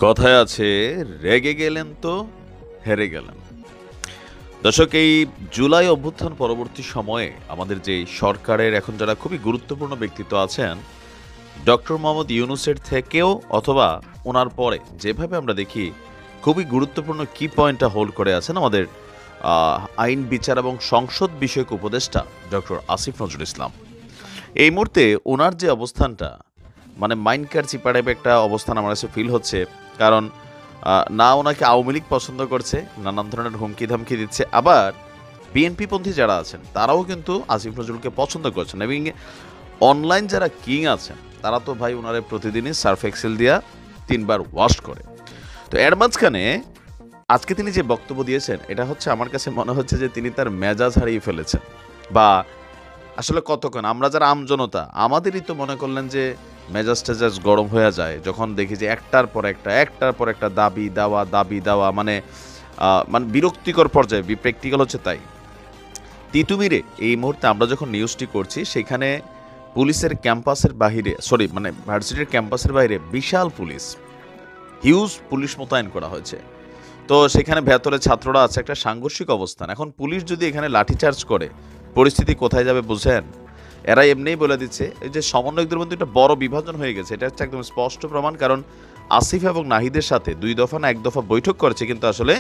কথায় আছে, রেগে গেলেন তো হেরে গেলেন। দর্শক, এই জুলাই অভ্যুত্থান পরবর্তী সময়ে আমাদের যে সরকারের এখন যারা খুবই গুরুত্বপূর্ণ ব্যক্তিত্ব আছেন, ডক্টর মোহাম্মদ ইউনূসের থেকেও অথবা ওনার পরে যেভাবে আমরা দেখি খুবই গুরুত্বপূর্ণ কি পয়েন্টটা হোল্ড করে আছেন আমাদের আইন বিচার এবং সংসদ বিষয়ক উপদেষ্টা ডক্টর আসিফ নজরুল ইসলাম। এই মুহূর্তে ওনার যে অবস্থানটা, মানে মাইন্ড কার চিপাটাইপ একটা অবস্থান আমার কাছে ফিল হচ্ছে। কারণ না ওনাকে আওয়ামী লীগ পছন্দ করছে, নানান ধরনের হুমকি ধামকি দিচ্ছে, আবার বিএনপিপন্থী যারা আছেন তারাও কিন্তু আসিফ নজরুলকে পছন্দ করছেন, এবং অনলাইন যারা কিং আছেন তারা তো ভাই ওনারে প্রতিদিনই সার্ফ এক্সেল দিয়া 3বার ওয়াশ করে। তো এর মাঝখানে আজকে তিনি যে বক্তব্য দিয়েছেন, এটা হচ্ছে আমার কাছে মনে হচ্ছে যে তিনি তার মেজাজ হারিয়ে ফেলেছেন। বা আসলে কতক্ষণ আমরা যারা আমজনতা আমাদেরই তো মনে করলেন যে মেজাজ টেজাজ গরম হয়ে যায় যখন দেখি যে একটার পর একটা দাবি দেওয়া, মানে মানে বিরক্তিকর পর্যায়ে, প্র্যাকটিক্যাল হচ্ছে তাই। তিতুমিরে এই মুহূর্তে আমরা যখন নিউজটি করছি সেখানে পুলিশের ক্যাম্পাসের বাহিরে, মানে ভার্সিটির ক্যাম্পাসের বাইরে বিশাল পুলিশ, হিউজ পুলিশ মোতায়েন করা হয়েছে। তো সেখানে ভেতরে ছাত্ররা আছে, একটা সাংঘর্ষিক অবস্থান। এখন পুলিশ যদি এখানে লাঠিচার্জ করে পরিস্থিতি কোথায় যাবে বুঝেন? এরা এমনিই বলে দিচ্ছে এই যে সমন্বয়কদের মধ্যে একটা বড় বিভাজন হয়ে গেছে, এটা হচ্ছে একদম স্পষ্ট প্রমাণ। কারণ আসিফ এবং নাহিদের সাথে 2 দফা না 1 দফা বৈঠক করেছে, কিন্তু আসলে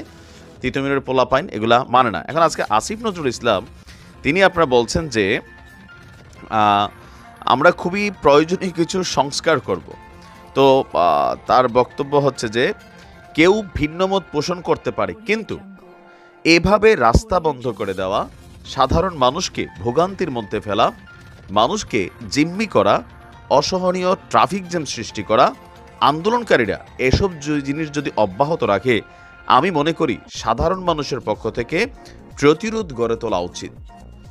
তিতুমিরের পোলাপাইন এগুলা মানে না। এখন আজকে আসিফ নজরুল ইসলাম তিনি আপনারা বলছেন যে আমরা খুবই প্রয়োজনীয় কিছু সংস্কার করব। তো তার বক্তব্য হচ্ছে যে কেউ ভিন্নমত পোষণ করতে পারে, কিন্তু এভাবে রাস্তা বন্ধ করে দেওয়া, সাধারণ মানুষকে ভোগান্তির মধ্যে ফেলা, মানুষকে জিম্মি করা, অসহনীয় ট্রাফিক জ্যাম সৃষ্টি করা, আন্দোলনকারীরা এসব জিনিস যদি অব্যাহত রাখে, আমি মনে করি সাধারণ মানুষের পক্ষ থেকে প্রতিরোধ গড়ে তোলা উচিত।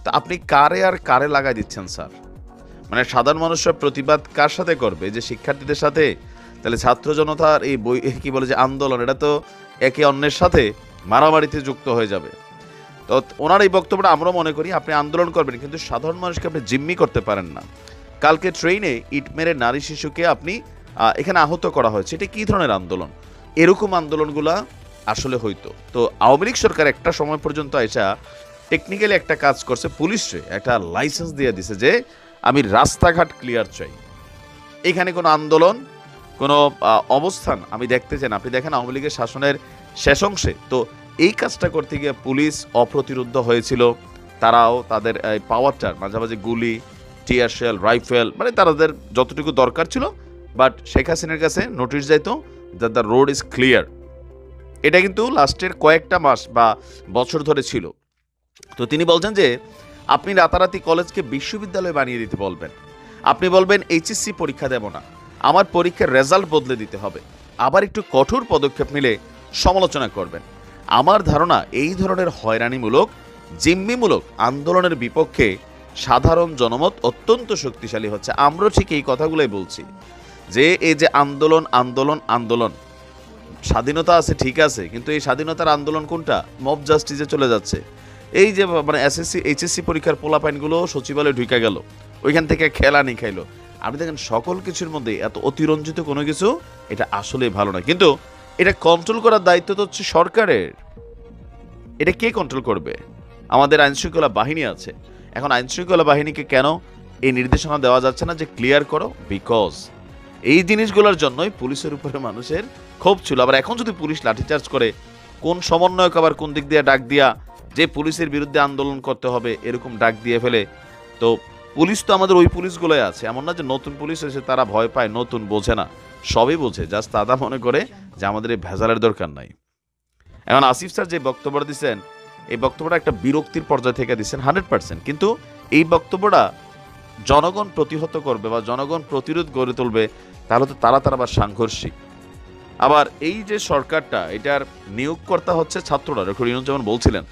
তা আপনি কারে আর কারে লাগাই দিচ্ছেন স্যার? মানে সাধারণ মানুষরা প্রতিবাদ কার সাথে করবে? যে শিক্ষার্থীদের সাথে? তাহলে ছাত্র জনতার এই কি বলে যে আন্দোলন, এটা তো একে অন্যের সাথে মারামারিতে যুক্ত হয়ে যাবে। তো ওনার এই বক্তব্যটা আমরা মনে করি আপনি আন্দোলন করবেন, কিন্তু সাধারণ মানুষকে আপনি জিম্মি করতে পারেন না। কালকে ট্রেনে ইট মেরে নারী শিশুকে আপনি এখানে আহত করা হয়েছে, এটা কী ধরনের আন্দোলন? এরকম আন্দোলনগুলা আসলে হইতো। তো আওয়ামী লীগ সরকার একটা সময় পর্যন্ত এসা টেকনিক্যালি একটা কাজ করছে, পুলিশে একটা লাইসেন্স দিয়ে দিছে যে আমি রাস্তাঘাট ক্লিয়ার চাই, এখানে কোনো আন্দোলন, কোনো অবস্থান আমি দেখতে চাই না। আপনি দেখেন আওয়ামী লীগের শাসনের শেষ অংশে তো এই কাজটা করতে গিয়ে পুলিশ অপ্রতিরোধ্য হয়েছিল। তারাও তাদের পাওয়ারটার মাঝামাঝি গুলি, টিয়ার শেল, রাইফেল, মানে তাদের যতটুকু দরকার ছিল, বাট শেখ হাসিনার কাছে নোটিশ যাইতো that the road is clear. এটা কিন্তু লাস্টের কয়েকটা মাস বা বছর ধরে ছিল। তো তিনি বলছেন যে আপনি রাতারাতি কলেজকে বিশ্ববিদ্যালয় বানিয়ে দিতে বলবেন, আপনি বলবেন এইচএসসি পরীক্ষা দেব না, আমার পরীক্ষার রেজাল্ট বদলে দিতে হবে, আবার একটু কঠোর পদক্ষেপ নিলে সমালোচনা করবেন। আমার ধারণা এই ধরনের হয়রানিমূলক, জিম্মিমূলক আন্দোলনের বিপক্ষে সাধারণ জনমত অত্যন্ত শক্তিশালী হচ্ছে। আমরা ঠিক এই কথাগুলোই বলছি যে এই যে আন্দোলন আন্দোলন আন্দোলন, স্বাধীনতা আছে ঠিক আছে, কিন্তু এই স্বাধীনতার আন্দোলন কোনটা? মব জাস্টিসে চলে যাচ্ছে। এই যে মানে এসএসসি এইচএসসি পরীক্ষার পোলাপাইনগুলো সচিবালয়ে ঢুকে গেল, ওইখান থেকে খেলানি খাইলো। আপনি দেখেন সকল কিছুর মধ্যে এত অতিরঞ্জিত কোনো কিছু, এটা আসলে ভালো না। কিন্তু এটা কন্ট্রোল করার দায়িত্ব তো হচ্ছে সরকারের। এটা কে কন্ট্রোল করবে? আমাদের আইনশৃঙ্খলা বাহিনী আছে। এখন আইনশৃঙ্খলা বাহিনীকে কেন এই নির্দেশনা দেওয়া যাচ্ছে না যে ক্লিয়ার করো? বিকজ এই জিনিসগুলোর জন্যই পুলিশের উপরে মানুষের ক্ষোভ ছিল। আবার এখন যদি পুলিশ লাঠিচার্জ করে, কোন সমন্বয়ক আবার কোন দিক দিয়ে ডাক দিয়া যে পুলিশের বিরুদ্ধে আন্দোলন করতে হবে এরকম ডাক দিয়ে ফেলে। তো পুলিশ তো আমাদের ওই পুলিশগুলোই আছে, এমন না যে নতুন পুলিশ এসে তারা ভয় পায়, নতুন বোঝে না, সবই বোঝে, জাস্ট তারা মনে করে যে আমাদের এই ভেজালের দরকার নাই। এখন আসিফ স্যার যে বক্তব্যটা দিচ্ছেন, এই বক্তব্যটা একটা বিরক্তির পর্যায় থেকে দিচ্ছেন 100%, কিন্তু এই বক্তব্যটা জনগণ প্রতিহত করবে বা জনগণ প্রতিরোধ গড়ে তুলবে, তাহলে তো তারা আবার সাংঘর্ষিক। আবার এই যে সরকারটা, এটার নিয়োগকর্তা হচ্ছে ছাত্ররা, ডক্টর ইউনূস যেমন বলছিলেন।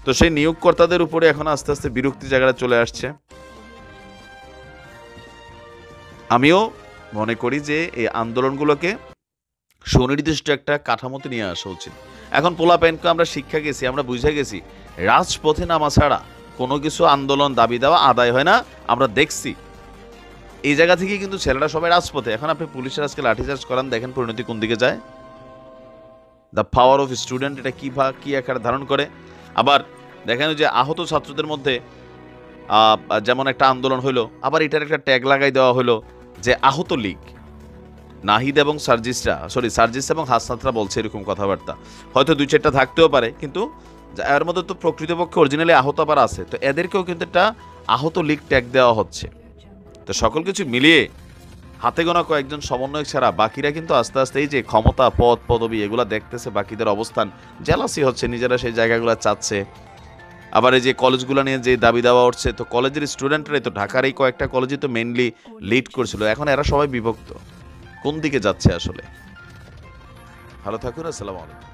তো সেই নিয়োগকর্তাদের উপরে এখন আস্তে আস্তে বিরক্তি জায়গাটা চলে আসছে। আমিও মনে করি যে এই আন্দোলনগুলোকে সুনির্দিষ্ট একটা কাঠামোতে নিয়ে আসা উচিত। এখন পোলাপাইনকে আমরা শিক্ষা গেছি, আমরা বুঝে গেছি রাজপথে নামা ছাড়া কোনো কিছু আন্দোলন দাবি দেওয়া আদায় হয় না, আমরা দেখছি। এই জায়গা থেকে কিন্তু ছেলেরা সবাই রাজপথে। এখন আপনি পুলিশের আজকে লাঠিচার্জ করান, দেখেন পরিণতি কোন দিকে যায়। দ্য পাওয়ার অফ স্টুডেন্ট এটা কি আকারে ধারণ করে। আবার দেখেন যে আহত ছাত্রদের মধ্যে যেমন একটা আন্দোলন হইলো, আবার এটার একটা ট্যাগ লাগাই দেওয়া হলো যে আহত লীগ। নাহিদ এবং সার্জিস এবং হাসনাতরা বলছে এরকম কথাবার্তা, হয়তো 2-4টা থাকতেও পারে, কিন্তু এর মধ্যে তো প্রকৃতপক্ষে অরিজিনালি আহত আবার আছে, তো এদেরকেও কিন্তু একটা আহত লীগ ট্যাগ দেওয়া হচ্ছে। তো সকল কিছু মিলিয়ে হাতে গোনা কয়েকজন সমন্বয়ক ছাড়া বাকিরা কিন্তু আস্তে আস্তে এই যে ক্ষমতা, পদ, পদবি এগুলা দেখতেছে, বাকিদের অবস্থান জেলাসি হচ্ছে, নিজেরা সেই জায়গাগুলো চাচ্ছে। আবার এই যে কলেজগুলো নিয়ে যে দাবি দেওয়া উঠছে, তো কলেজের স্টুডেন্টরাই তো ঢাকার এই কয়েকটা কলেজই তো মেইনলি লিড করছিল, এখন এরা সবাই বিভক্ত। কোন দিকে যাচ্ছে আসলে? ভালো থাকুন, আসসালামু আলাইকুম।